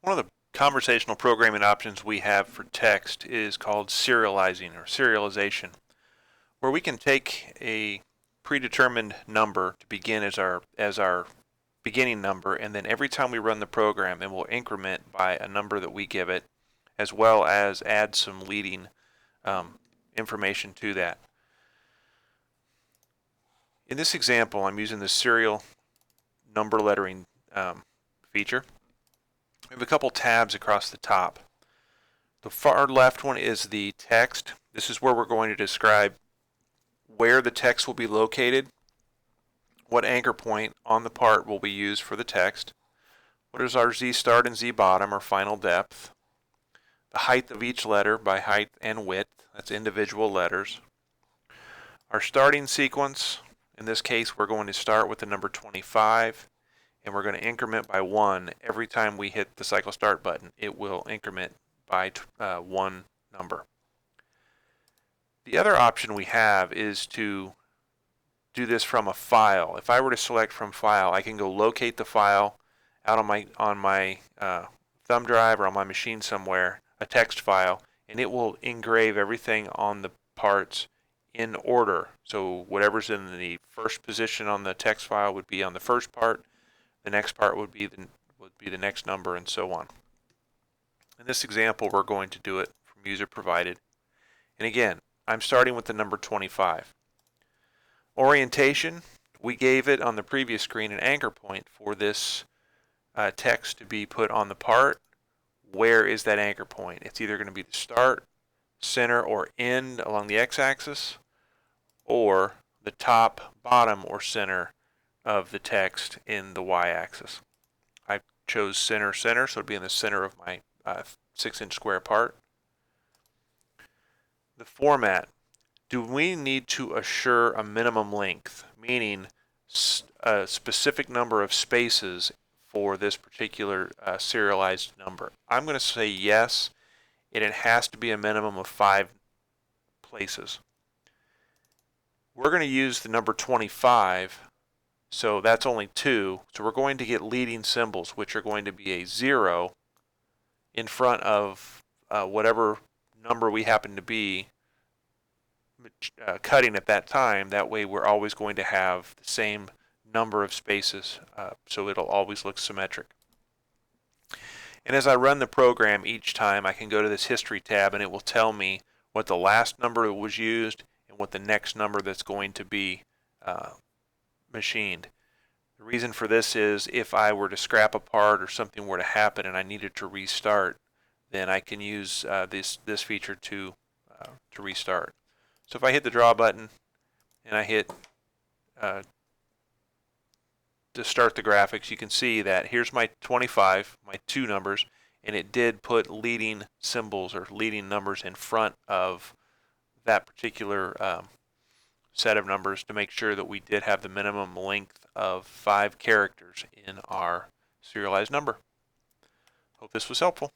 One of the conversational programming options we have for text is called serializing or serialization, where we can take a predetermined number to begin as our beginning number, and then every time we run the program, it will increment by a number that we give it, as well as add some leading information to that. In this example, I'm using the serial number lettering feature. We have a couple tabs across the top. The far left one is the text. This is where we're going to describe where the text will be located, what anchor point on the part will be used for the text, what is our Z start and Z bottom or final depth, the height of each letter by height and width, that's individual letters, our starting sequence. In this case, we're going to start with the number 25, and we're going to increment by 1 every time we hit the cycle start button. It will increment by 1 number. The other option we have is to do this from a file. If I were to select from file, I can go locate the file out on my thumb drive or on my machine somewhere, a text file, and it will engrave everything on the parts in order. So whatever's in the first position on the text file would be on the first part. The next part would be the next number, and so on. In this example, we're going to do it from user provided. And again, I'm starting with the number 25. Orientation, we gave it on the previous screen an anchor point for this text to be put on the part. Where is that anchor point? It's either going to be the start, center, or end along the x-axis, or the top, bottom, or center of the text in the y-axis. I chose center, so it'd be in the center of my 6-inch square part. The format. Do we need to assure a minimum length, meaning a specific number of spaces for this particular serialized number? I'm going to say yes, and it has to be a minimum of 5 places. We're going to use the number 25, so that's only 2. So we're going to get leading symbols, which are going to be a 0 in front of whatever number we happen to be cutting at that time. That way we're always going to have the same number of spaces, so it'll always look symmetric. And as I run the program each time, I can go to this history tab and it will tell me what the last number was used and what the next number that's going to be machined. The reason for this is if I were to scrap a part or something were to happen and I needed to restart, then I can use this feature to restart. So if I hit the draw button and I hit to start the graphics, you can see that here's my 25, my 2 numbers, and it did put leading symbols or leading numbers in front of that particular set of numbers to make sure that we did have the minimum length of 5 characters in our serialized number. Hope this was helpful.